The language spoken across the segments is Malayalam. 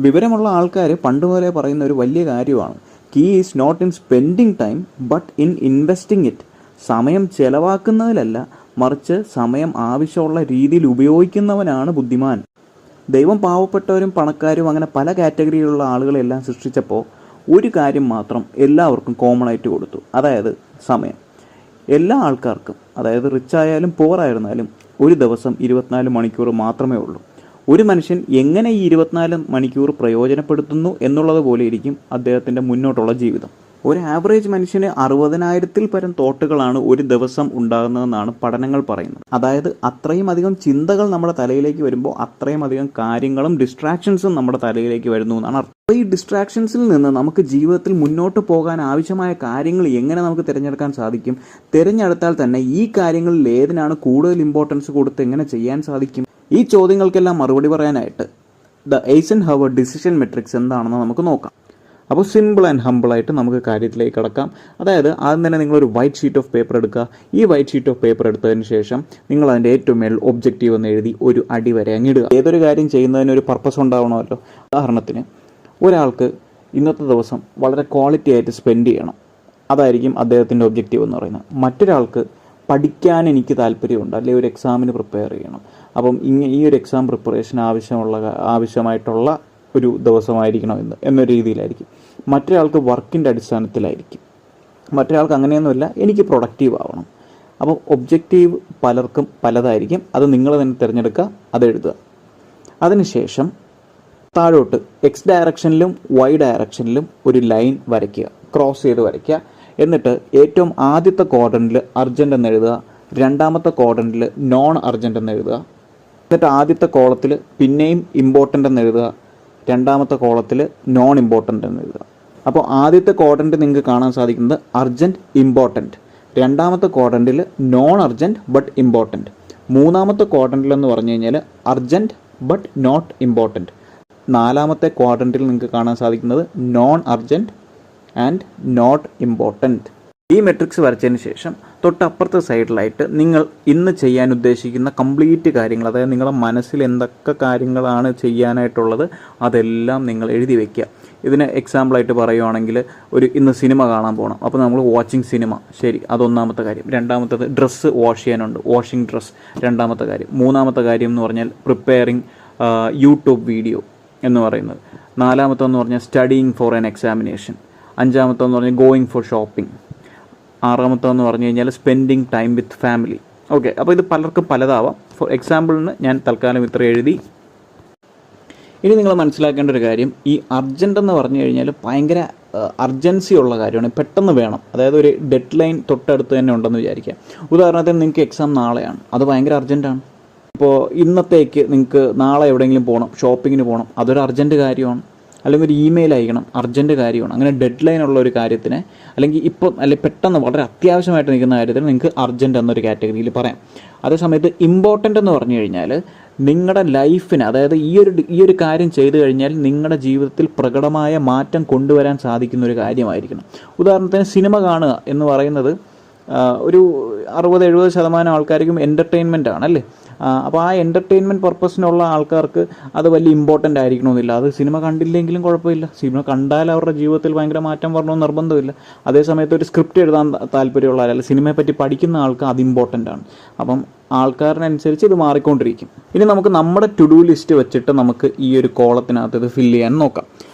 വിവരമുള്ള ആൾക്കാർ പണ്ട് മുതലേ പറയുന്ന ഒരു വലിയ കാര്യമാണ്, key is not in spending time but in investing it. സമയം ചെലവാക്കുന്നതിലല്ല, മറിച്ച് സമയം ആവശ്യമുള്ള രീതിയിൽ ഉപയോഗിക്കുന്നവനാണ് ബുദ്ധിമാൻ. ദൈവം പാവപ്പെട്ടവരും പണക്കാരും അങ്ങനെ പല കാറ്റഗറിയിലുള്ള ആളുകളെല്ലാം സൃഷ്ടിച്ചപ്പോൾ ഒരു കാര്യം മാത്രം എല്ലാവർക്കും കോമൺ ആയിട്ട് കൊടുത്തു, അതായത് സമയം. എല്ലാ ആൾക്കാർക്കും, അതായത് റിച്ച് ആയാലും പുവർ ആയിരുന്നാലും, ഒരു ദിവസം 24 മണിക്കൂർ മാത്രമേ ഉള്ളൂ. ഒരു മനുഷ്യൻ എങ്ങനെ ഈ 24 മണിക്കൂർ പ്രയോജനപ്പെടുത്തുന്നു എന്നുള്ളത് പോലെ ഇരിക്കും അദ്ദേഹത്തിൻ്റെ മുന്നോട്ടുള്ള ജീവിതം. ഒരു ആവറേജ് മനുഷ്യന് 60,000-ൽ പരം തോട്ടുകളാണ് ഒരു ദിവസം ഉണ്ടാകുന്നതെന്നാണ് പഠനങ്ങൾ പറയുന്നത്. അതായത് അത്രയും അധികം ചിന്തകൾ നമ്മുടെ തലയിലേക്ക് വരുമ്പോൾ അത്രയും അധികം കാര്യങ്ങളും ഡിസ്ട്രാക്ഷൻസും നമ്മുടെ തലയിലേക്ക് വരുന്നു എന്നാണ് അർത്ഥം. അപ്പോൾ ഈ ഡിസ്ട്രാക്ഷൻസിൽ നിന്ന് നമുക്ക് ജീവിതത്തിൽ മുന്നോട്ട് പോകാൻ ആവശ്യമായ കാര്യങ്ങൾ എങ്ങനെ നമുക്ക് തിരഞ്ഞെടുക്കാൻ സാധിക്കും? തിരഞ്ഞെടുത്താൽ തന്നെ ഈ കാര്യങ്ങളിൽ ഏതിനാണ് കൂടുതൽ ഇമ്പോർട്ടൻസ് കൊടുത്ത് എങ്ങനെ ചെയ്യാൻ സാധിക്കും? ഈ ചോദ്യങ്ങൾക്കെല്ലാം മറുപടി പറയാനായിട്ട് ദ ഐസൻഹവർ ഡിസിഷൻ മെട്രിക്സ് എന്താണെന്ന് നമുക്ക് നോക്കാം. അപ്പോൾ സിമ്പിൾ ആൻഡ് ഹമ്പിളായിട്ട് നമുക്ക് കാര്യത്തിലേക്ക് കടക്കാം. അതായത് ആദ്യം തന്നെ നിങ്ങളൊരു വൈറ്റ് ഷീറ്റ് ഓഫ് പേപ്പർ എടുക്കുക. ഈ വൈറ്റ് ഷീറ്റ് ഓഫ് പേപ്പർ എടുത്തതിന് ശേഷം നിങ്ങൾ അതിൻ്റെ ഏറ്റവും മേൽ ഒബ്ജക്റ്റീവ് എന്ന് എഴുതി ഒരു അടി വരെ അങ്ങിടുക. ഏതൊരു കാര്യം ചെയ്യുന്നതിന് ഒരു പർപ്പസ് ഉണ്ടാവണമല്ലോ. ഉദാഹരണത്തിന് ഒരാൾക്ക് ഇന്നത്തെ ദിവസം വളരെ ക്വാളിറ്റി ആയിട്ട് സ്പെൻഡ് ചെയ്യണം, അതായിരിക്കും അദ്ദേഹത്തിൻ്റെ ഒബ്ജക്റ്റീവ് എന്ന് പറയുന്നത്. മറ്റൊരാൾക്ക് പഠിക്കാൻ എനിക്ക് താല്പര്യമുണ്ട്, അല്ലെങ്കിൽ ഒരു എക്സാമിന് പ്രിപ്പയർ ചെയ്യണം, അപ്പം ഈ ഒരു എക്സാം പ്രിപ്പറേഷൻ ആവശ്യമായിട്ടുള്ള ഒരു ദിവസമായിരിക്കണം എന്നൊരു രീതിയിലായിരിക്കും. മറ്റൊരാൾക്ക് വർക്കിൻ്റെ അടിസ്ഥാനത്തിലായിരിക്കും. മറ്റൊരാൾക്ക് അങ്ങനെയൊന്നുമില്ല, എനിക്ക് പ്രൊഡക്റ്റീവ് ആവണം. അപ്പോൾ ഒബ്ജക്റ്റീവ് പലർക്കും പലതായിരിക്കും. അത് നിങ്ങൾ തന്നെ തിരഞ്ഞെടുക്കുക, അത് എഴുതുക. അതിനുശേഷം താഴോട്ട് എക്സ് ഡയറക്ഷനിലും വൈ ഡയറക്ഷനിലും ഒരു ലൈൻ വരയ്ക്കുക, ക്രോസ് ചെയ്ത് വരയ്ക്കുക. എന്നിട്ട് ഏറ്റവും ആദ്യത്തെ ക്വാഡ്രൻറ്റിൽ അർജൻറ്റ് എന്ന് എഴുതുക, രണ്ടാമത്തെ ക്വാഡ്രൻറ്റിൽ നോൺ അർജൻറ്റ് എന്ന് എഴുതുക. എന്നിട്ട് ആദ്യത്തെ കോളത്തിൽ പിന്നെയും ഇമ്പോർട്ടൻ്റ് എന്ന് എഴുതുക, രണ്ടാമത്തെ കോളത്തിൽ നോൺ ഇമ്പോർട്ടൻ്റ് എന്ന് എഴുതുക. അപ്പോൾ ആദ്യത്തെ ക്വാഡ്രൻറ്റ് നിങ്ങൾക്ക് കാണാൻ സാധിക്കുന്നത് അർജൻറ്റ് ഇമ്പോർട്ടൻറ്റ്, രണ്ടാമത്തെ ക്വാഡ്രൻറ്റിൽ നോൺ അർജൻറ്റ് ബട്ട് ഇമ്പോർട്ടൻറ്റ്, മൂന്നാമത്തെ ക്വാഡ്രൻറ്റിൽ എന്ന് പറഞ്ഞു കഴിഞ്ഞാൽ അർജൻറ്റ് ബട്ട് നോട്ട് ഇമ്പോർട്ടൻറ്റ്, നാലാമത്തെ ക്വാഡ്രൻറ്റിൽ നിങ്ങൾക്ക് കാണാൻ സാധിക്കുന്നത് non urgent and not important. ഈ മെട്രിക്സ് വരച്ചതിന് ശേഷം തൊട്ടപ്പുറത്തെ സൈഡിലായിട്ട് നിങ്ങൾ ഇന്ന് ചെയ്യാൻ ഉദ്ദേശിക്കുന്ന കംപ്ലീറ്റ് കാര്യങ്ങൾ, അതായത് നിങ്ങളുടെ മനസ്സിൽ എന്തൊക്കെ കാര്യങ്ങളാണ് ചെയ്യാനായിട്ടുള്ളത് അതെല്ലാം നിങ്ങൾ എഴുതി വയ്ക്കുക. ഇതിന് എക്സാമ്പിളായിട്ട് പറയുവാണെങ്കിൽ ഇന്ന് സിനിമ കാണാൻ പോകണം, അപ്പോൾ നമ്മൾ വാച്ചിങ് സിനിമ, ശരി, അതൊന്നാമത്തെ കാര്യം. രണ്ടാമത്തേത് ഡ്രസ്സ് വാഷ് ചെയ്യാനുണ്ട്, വാഷിംഗ് ഡ്രസ്സ് രണ്ടാമത്തെ കാര്യം. മൂന്നാമത്തെ കാര്യം എന്ന് പറഞ്ഞാൽ പ്രിപ്പയറിങ് യൂട്യൂബ് വീഡിയോ എന്ന് പറയുന്നത്. നാലാമത്തെന്ന് പറഞ്ഞാൽ സ്റ്റഡിയിങ് ഫോർ ആൻ എക്സാമിനേഷൻ. അഞ്ചാമത്തെന്ന് പറഞ്ഞാൽ ഗോയിങ് ഫോർ ഷോപ്പിംഗ്. ആറാമത്തെന്ന് പറഞ്ഞു കഴിഞ്ഞാൽ spending time with family. Okay, അപ്പോൾ ഇത് പലർക്കും പലതാവാം. ഫോർ എക്സാമ്പിളിന് ഞാൻ തൽക്കാലം ഇത്ര എഴുതി. ഇനി നിങ്ങൾ മനസ്സിലാക്കേണ്ട ഒരു കാര്യം, ഈ അർജൻറ്റ് എന്ന് പറഞ്ഞു കഴിഞ്ഞാൽ ഭയങ്കര അർജൻസി ഉള്ള കാര്യമാണ്, പെട്ടെന്ന് വേണം. അതായത് ഒരു ഡെഡ് ലൈൻ തൊട്ടടുത്ത് തന്നെ ഉണ്ടെന്ന് വിചാരിക്കാം. ഉദാഹരണത്തിന് നിങ്ങൾക്ക് എക്സാം നാളെയാണ്, അത് ഭയങ്കര അർജൻറ്റാണ്. ഇപ്പോൾ ഇന്നത്തേക്ക് നിങ്ങൾക്ക് നാളെ എവിടെയെങ്കിലും പോകണം, ഷോപ്പിങ്ങിന് പോകണം, അതൊരു അർജൻറ്റ് കാര്യമാണ്. അല്ലെങ്കിൽ ഒരു ഇമെയിൽ അയക്കണം, അർജൻറ്റ് കാര്യമാണ്. അങ്ങനെ ഡെഡ് ലൈൻ ഉള്ള ഒരു കാര്യത്തിന്, അല്ലെങ്കിൽ പെട്ടെന്ന് വളരെ അത്യാവശ്യമായിട്ട് നിൽക്കുന്ന കാര്യത്തിന് നിങ്ങൾക്ക് അർജൻറ്റ് എന്നൊരു കാറ്റഗറിയിൽ പറയാം. അതേസമയത്ത് ഇമ്പോർട്ടൻ്റ് എന്ന് പറഞ്ഞു കഴിഞ്ഞാൽ നിങ്ങളുടെ ലൈഫിന്, അതായത് ഈ ഒരു കാര്യം ചെയ്തു കഴിഞ്ഞാൽ നിങ്ങളുടെ ജീവിതത്തിൽ പ്രകടമായ മാറ്റം കൊണ്ടുവരാൻ സാധിക്കുന്ന ഒരു കാര്യമായിരിക്കണം. ഉദാഹരണത്തിന് സിനിമ കാണുക എന്ന് പറയുന്നത് ഒരു 60-70% ആൾക്കാർക്കും എൻ്റർടൈൻമെൻ്റ് ആണ്, അല്ലേ? അപ്പോൾ ആ എൻ്റർടൈൻമെൻറ്റ് പർപ്പസിനുള്ള ആൾക്കാർക്ക് അത് വലിയ ഇമ്പോർട്ടൻ്റ് ആയിരിക്കണമെന്നില്ല. അത് സിനിമ കണ്ടില്ലെങ്കിലും കുഴപ്പമില്ല, സിനിമ കണ്ടാൽ അവരുടെ ജീവിതത്തിൽ ഭയങ്കര മാറ്റം വരണമെന്ന് നിർബന്ധമില്ല. അതേസമയത്ത് ഒരു സ്ക്രിപ്റ്റ് എഴുതാൻ താല്പര്യമുള്ള അല്ലെങ്കിൽ സിനിമയെ പറ്റി പഠിക്കുന്ന ആൾക്ക് അത് ഇമ്പോർട്ടൻ്റ് ആണ്. അപ്പം ആൾക്കാരിനനുസരിച്ച് ഇത് മാറിക്കൊണ്ടിരിക്കും. ഇനി നമുക്ക് നമ്മുടെ ടു ഡു ലിസ്റ്റ് വെച്ചിട്ട് നമുക്ക് ഈ ഒരു കോളത്തിനകത്ത് ഇത് ഫില്ല് ചെയ്യാൻ നോക്കാം.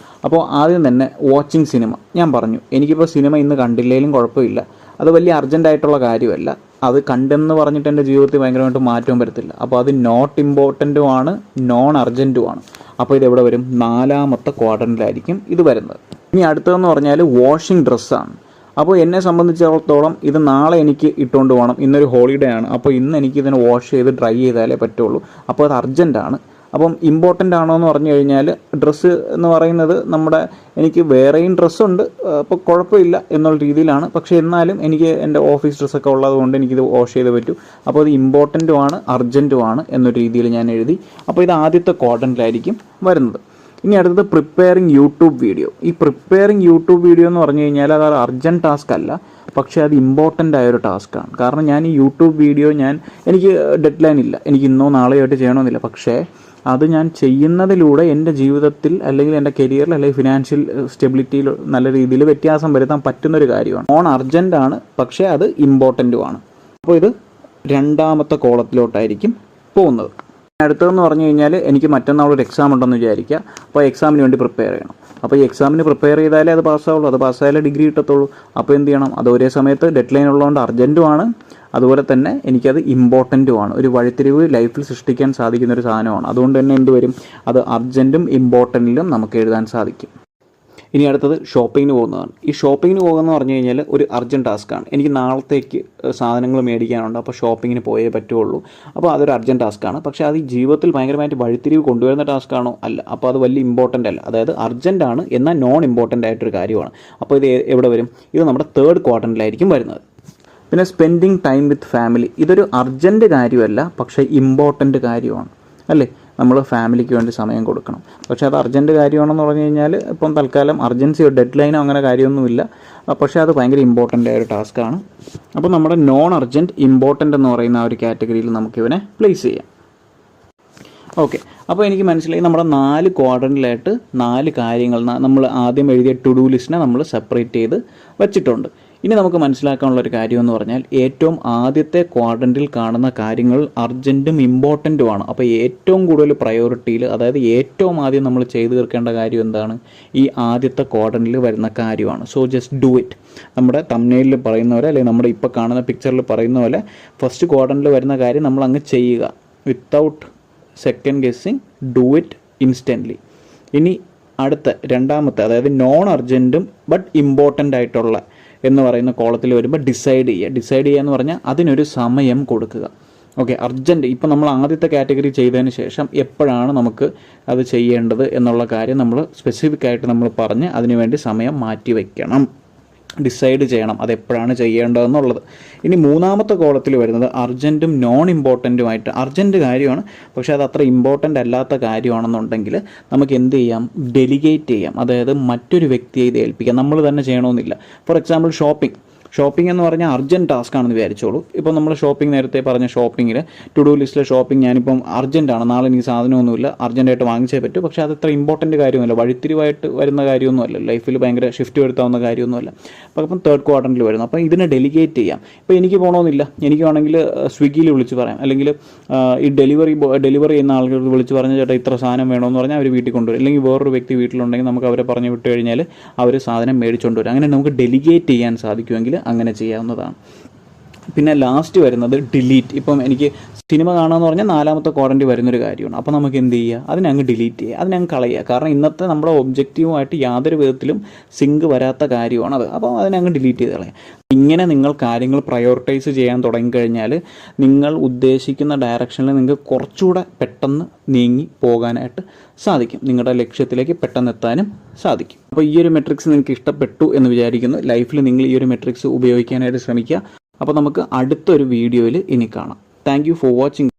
അപ്പോൾ ആദ്യം തന്നെ വാച്ചിങ് സിനിമ. ഞാൻ പറഞ്ഞു എനിക്കിപ്പോൾ സിനിമ ഇന്ന് കണ്ടില്ലെങ്കിലും കുഴപ്പമില്ല, അത് വലിയ അർജൻറ്റായിട്ടുള്ള കാര്യമല്ല. അത് കണ്ടെന്ന് പറഞ്ഞിട്ട് എൻ്റെ ജീവിതത്തിൽ ഭയങ്കരമായിട്ട് മാറ്റവും വരത്തില്ല. അപ്പോൾ അത് നോട്ട് ഇമ്പോർട്ടൻറ്റുമാണ്, നോൺ അർജൻറ്റുമാണ്. അപ്പോൾ ഇതെവിടെ വരും? നാലാമത്തെ ക്വാഡ്രൻറ്റിലായിരിക്കും ഇത് വരുന്നത്. ഇനി അടുത്തതെന്ന് പറഞ്ഞാൽ വാഷിംഗ് ഡ്രസ്സാണ്. അപ്പോൾ എന്നെ സംബന്ധിച്ചിടത്തോളം ഇത് നാളെ എനിക്ക് ഇട്ടുകൊണ്ട് പോകണം, ഇന്നൊരു ഹോളിഡേ ആണ്, അപ്പോൾ ഇന്ന് എനിക്കിതിനെ വാഷ് ചെയ്ത് ഡ്രൈ ചെയ്താലേ പറ്റുള്ളൂ. അപ്പോൾ അത് അർജൻറ്റാണ്. അപ്പം ഇമ്പോർട്ടൻ്റ് ആണോ എന്ന് പറഞ്ഞു കഴിഞ്ഞാൽ ഡ്രസ്സ് എന്ന് പറയുന്നത് എനിക്ക് വേറെയും ഡ്രസ്സുണ്ട്, അപ്പോൾ കുഴപ്പമില്ല എന്നുള്ള രീതിയിലാണ്. പക്ഷേ എന്നാലും എനിക്ക് എൻ്റെ ഓഫീസ് ഡ്രസ്സൊക്കെ ഉള്ളത് കൊണ്ട് എനിക്കിത് വാഷ് ചെയ്ത് പറ്റും. അപ്പോൾ ഇത് ഇമ്പോർട്ടൻറ്റുമാണ് അർജൻറ്റുമാണ് എന്നൊരു രീതിയിൽ ഞാൻ എഴുതി. അപ്പോൾ ഇത് ആദ്യത്തെ ക്വാഡ്രൻറ്റിലായിരിക്കും വരുന്നത്. ഇനി അടുത്തത് പ്രിപ്പയറിങ് യൂട്യൂബ് വീഡിയോ. ഈ പ്രിപ്പയറിങ് യൂട്യൂബ് വീഡിയോ എന്ന് പറഞ്ഞു കഴിഞ്ഞാൽ അത് അർജൻറ്റ് ടാസ്ക് അല്ല, പക്ഷേ അത് ഇമ്പോർട്ടൻ്റ് ആയൊരു ടാസ്ക്കാണ്. കാരണം ഞാൻ ഈ യൂട്യൂബ് വീഡിയോ എനിക്ക് ഡെഡ് ലൈൻ ഇല്ല, എനിക്ക് ഇന്നോ നാളെയോ ആയിട്ട് ചെയ്യണമെന്നില്ല. പക്ഷേ അത് ഞാൻ ചെയ്യുന്നതിലൂടെ എൻ്റെ ജീവിതത്തിൽ അല്ലെങ്കിൽ എൻ്റെ കരിയറിൽ അല്ലെങ്കിൽ ഫിനാൻഷ്യൽ സ്റ്റെബിലിറ്റിയിൽ നല്ല രീതിയിൽ വ്യത്യാസം വരുത്താൻ പറ്റുന്നൊരു കാര്യമാണ്. നോൺ അർജൻ്റ് ആണ്, പക്ഷേ അത് ഇമ്പോർട്ടൻറ്റുമാണ്. അപ്പോൾ ഇത് രണ്ടാമത്തെ കോളത്തിലോട്ടായിരിക്കും പോകുന്നത്. അടുത്തതെന്ന് പറഞ്ഞു കഴിഞ്ഞാൽ എനിക്ക് മറ്റന്നാൾ ഒരു എക്സാം ഉണ്ടെന്ന് വിചാരിക്കുക. അപ്പോൾ എക്സാമിന് വേണ്ടി പ്രിപ്പയർ ചെയ്യണം. അപ്പോൾ ഈ എക്സാമിന് പ്രിപ്പയർ ചെയ്താലേ അത് പാസ്സാവുള്ളൂ. അത് പാസ്സായാലേ ഡിഗ്രി കിട്ടത്തുള്ളൂ. അപ്പോൾ എന്ത് ചെയ്യണം? അത് ഒരേ സമയത്ത് ഡെഡ് ലൈൻ ഉള്ളതുകൊണ്ട് അർജൻറ്റുമാണ്, അതുപോലെ തന്നെ എനിക്കത് ഇമ്പോർട്ടൻറ്റുമാണ്. ഒരു വഴിത്തിരിവ് ലൈഫിൽ സൃഷ്ടിക്കാൻ സാധിക്കുന്ന ഒരു സാധനമാണ്. അതുകൊണ്ട് തന്നെ എന്ത് വരും? അത് അർജൻറ്റും ഇമ്പോർട്ടൻറ്റിലും നമുക്ക് എഴുതാൻ സാധിക്കും. ഇനി അടുത്തത് ഷോപ്പിങ്ങിന് പോകുന്നതാണ്. ഈ ഷോപ്പിങ്ങിന് പോകുകയെന്ന് പറഞ്ഞു കഴിഞ്ഞാൽ ഒരു അർജൻറ്റ് ടാസ്ക്കാണ്. എനിക്ക് നാളത്തേക്ക് സാധനങ്ങൾ മേടിക്കാനുണ്ട്, അപ്പോൾ ഷോപ്പിങ്ങിന് പോയേ പറ്റുള്ളൂ. അപ്പോൾ അതൊരു അർജൻറ്റ് ടാസ്ക്കാണ്. പക്ഷേ അത് ഈ ജീവിതത്തിൽ ഭയങ്കരമായിട്ട് വഴിത്തിരിവ് കൊണ്ടുവരുന്ന ടാസ്ക്കാണോ? അല്ല. അപ്പോൾ അത് വലിയ ഇമ്പോർട്ടൻ്റ് അല്ല. അതായത് അർജൻ്റ് ആണ്, എന്നാൽ നോൺ ഇമ്പോർട്ടൻ്റ് ആയിട്ടൊരു കാര്യമാണ്. അപ്പോൾ ഇത് എവിടെ വരും? ഇത് നമ്മുടെ തേർഡ് ക്വാർട്ടറിലായിരിക്കും വരുന്നത്. പിന്നെ സ്പെൻഡിങ് ടൈം വിത്ത് ഫാമിലി, ഇതൊരു അർജൻറ്റ് കാര്യമല്ല, പക്ഷേ ഇമ്പോർട്ടൻ്റ് കാര്യമാണ്, അല്ലേ? നമ്മൾ ഫാമിലിക്ക് വേണ്ടി സമയം കൊടുക്കണം. പക്ഷേ അത് അർജൻറ്റ് കാര്യമാണെന്ന് പറഞ്ഞു കഴിഞ്ഞാൽ ഇപ്പം തൽക്കാലം അർജൻസിയോ ഡെഡ് ലൈനോ അങ്ങനെ കാര്യമൊന്നുമില്ല. പക്ഷേ അത് ഭയങ്കര ഇമ്പോർട്ടൻ്റ് ആയ ഒരു ടാസ്ക്കാണ്. അപ്പോൾ നമ്മുടെ നോൺ അർജൻറ്റ് ഇമ്പോർട്ടൻ്റ് എന്ന് പറയുന്ന ആ ഒരു കാറ്റഗറിയിൽ നമുക്കിവനെ പ്ലേസ് ചെയ്യാം. ഓക്കെ, അപ്പോൾ എനിക്ക് മനസ്സിലായി നമ്മുടെ 4 ക്വാഡ്രൻറ്റിലായിട്ട് 4 കാര്യങ്ങൾ നമ്മൾ ആദ്യം എഴുതിയ ടു ഡു ലിസ്റ്റിനെ നമ്മൾ സെപ്പറേറ്റ് ചെയ്ത് വെച്ചിട്ടുണ്ട്. ഇനി നമുക്ക് മനസ്സിലാക്കാനുള്ളൊരു കാര്യമെന്ന് പറഞ്ഞാൽ ഏറ്റവും ആദ്യത്തെ ക്വാഡ്രൻറ്റിൽ കാണുന്ന കാര്യങ്ങൾ അർജൻറ്റും ഇമ്പോർട്ടൻറ്റുമാണ്. അപ്പോൾ ഏറ്റവും കൂടുതൽ പ്രയോറിറ്റിയിൽ, അതായത് ഏറ്റവും ആദ്യം നമ്മൾ ചെയ്തു തീർക്കേണ്ട കാര്യം എന്താണ്? ഈ ആദ്യത്തെ ക്വാഡ്രൻറ്റിൽ വരുന്ന കാര്യമാണ്. So just do it. നമ്മുടെ തംബ്നെയിലിൽ പറയുന്ന പോലെ, അല്ലെങ്കിൽ നമ്മുടെ ഇപ്പോൾ കാണുന്ന പിക്ചറിൽ പറയുന്ന പോലെ ഫസ്റ്റ് ക്വാഡ്രൻറ്റിൽ വരുന്ന കാര്യം നമ്മൾ അങ്ങ് ചെയ്യുക. Without second guessing, do it instantly. ഇനി അടുത്ത രണ്ടാമത്തെ, അതായത് നോൺ അർജൻറ്റും ബട്ട് ഇമ്പോർട്ടൻ്റ് ആയിട്ടുള്ള എന്ന് പറയുന്ന കോളത്തിൽ വരുമ്പോൾ ഡിസൈഡ് ചെയ്യുക എന്ന് പറഞ്ഞാൽ അതിനൊരു സമയം കൊടുക്കുക. ഓക്കെ, അർജൻറ്റ് ഇപ്പം നമ്മൾ ആദ്യത്തെ കാറ്റഗറി ചെയ്തതിന് ശേഷം എപ്പോഴാണ് നമുക്ക് അത് ചെയ്യേണ്ടത് എന്നുള്ള കാര്യം നമ്മൾ സ്പെസിഫിക് ആയിട്ട് നമ്മൾ പറഞ്ഞ് അതിനുവേണ്ടി സമയം മാറ്റി വയ്ക്കണം, ഡിസൈഡ് ചെയ്യണം അതെപ്പോഴാണ് ചെയ്യേണ്ടതെന്നുള്ളത്. ഇനി മൂന്നാമത്തെ കോളത്തിൽ വരുന്നത് അർജൻറ്റും നോൺ ഇമ്പോർട്ടൻറ്റുമായിട്ട്. അർജൻറ്റ് കാര്യമാണ്, പക്ഷേ അത് അത്ര ഇമ്പോർട്ടൻ്റ് അല്ലാത്ത കാര്യമാണെന്നുണ്ടെങ്കിൽ നമുക്ക് എന്ത് ചെയ്യാം? ഡെലിഗേറ്റ് ചെയ്യാം. അതായത് മറ്റൊരു വ്യക്തിയെ ഇത് ഏൽപ്പിക്കാം. നമ്മൾ തന്നെ ചെയ്യണമെന്നില്ല. ഫോർ എക്സാമ്പിൾ ഷോപ്പിംഗ് എന്ന് പറഞ്ഞാൽ അർജൻറ്റ് ടാസ്ക് ആണെന്ന് വിചാരിച്ചോളൂ. ഇപ്പോൾ നമ്മൾ ഷോപ്പിംഗ് നേരത്തെ പറഞ്ഞ ഷോപ്പിങ്ങിൽ ടു ഡു ലിസ്റ്റിലെ ഷോപ്പിംഗ് ഞാനിപ്പം അർജൻറ്റാണ്, നാളെ എനിക്ക് സാധനമൊന്നുമില്ല, അർജൻറ്റായിട്ട് വാങ്ങിച്ചേ പറ്റൂ. പക്ഷേ അത് അത്ര ഇമ്പോർട്ടൻ്റ് കാര്യമൊന്നുമല്ല, വഴിത്തിരിവായിട്ട് വരുന്ന കാര്യമൊന്നുമല്ല, ലൈഫിൽ ഭയങ്കര ഷിഫ്റ്റ് വരുത്താവുന്ന കാര്യമൊന്നുമല്ല. അപ്പോൾ അപ്പം തേർഡ് ക്വാർട്ടറിൽ വരുന്നു. അപ്പോൾ ഇതിനെ ഡെലിഗേറ്റ് ചെയ്യാം. ഇപ്പോൾ എനിക്ക് പോകണമെന്നില്ല, എനിക്ക് വേണമെങ്കിൽ സ്വിഗ്ഗിയിൽ വിളിച്ച് പറയാം, അല്ലെങ്കിൽ ഈ ഡെലിവറി ചെയ്യുന്ന ആളുകൾക്ക് വിളിച്ച് പറഞ്ഞ ചേട്ടാ ഇത്ര സാധനം വേണമെന്ന് പറഞ്ഞാൽ അവർ വീട്ടിൽ കൊണ്ടുവരും. അല്ലെങ്കിൽ വേറൊരു വ്യക്തി വീട്ടിലുണ്ടെങ്കിൽ നമുക്ക് അവരെ പറഞ്ഞു വിട്ട് കഴിഞ്ഞാൽ അവർ സാധനം മേടിച്ചുകൊണ്ട് വരും. അങ്ങനെ നമുക്ക് ഡെലിഗേറ്റ് ചെയ്യാൻ സാധിക്കുമെങ്കിൽ അങ്ങനെ ചെയ്യാവുന്നതാണ്. പിന്നെ ലാസ്റ്റ് വരുന്നത് ഡിലീറ്റ്. ഇപ്പം എനിക്ക് സിനിമ കാണുകയെന്ന് പറഞ്ഞാൽ നാലാമത്തെ ക്വാഡ്രൻറ്റ് വരുന്നൊരു കാര്യമാണ്. അപ്പോൾ നമുക്ക് എന്ത് ചെയ്യുക? അതിനങ്ങ് ഡിലീറ്റ് ചെയ്യുക, അതിനങ്ങ് കളയുക. കാരണം ഇന്നത്തെ നമ്മുടെ ഒബ്ജക്റ്റീവുമായിട്ട് യാതൊരു വിധത്തിലും സിങ്ക് വരാത്ത കാര്യമാണത്. അപ്പോൾ അതിനങ്ങ് ഡിലീറ്റ് ചെയ്ത് കളയുക. ഇങ്ങനെ നിങ്ങൾ കാര്യങ്ങൾ പ്രയോറിറ്റൈസ് ചെയ്യാൻ തുടങ്ങിക്കഴിഞ്ഞാൽ നിങ്ങൾ ഉദ്ദേശിക്കുന്ന ഡയറക്ഷനിൽ നിങ്ങൾക്ക് കുറച്ചുകൂടെ പെട്ടെന്ന് നീങ്ങി പോകാനായിട്ട് സാധിക്കും. നിങ്ങളുടെ ലക്ഷ്യത്തിലേക്ക് പെട്ടെന്ന് എത്താനും സാധിക്കും. അപ്പോൾ ഈ ഒരു മെട്രിക്സ് നിങ്ങൾക്ക് ഇഷ്ടപ്പെട്ടു എന്ന് വിചാരിക്കുന്നു. ലൈഫിൽ നിങ്ങൾ ഈ ഒരു മെട്രിക്സ് ഉപയോഗിക്കാനായിട്ട് ശ്രമിക്കുക. അപ്പോൾ നമുക്ക് അടുത്തൊരു വീഡിയോയിൽ ഇനി കാണാം. Thank you for watching.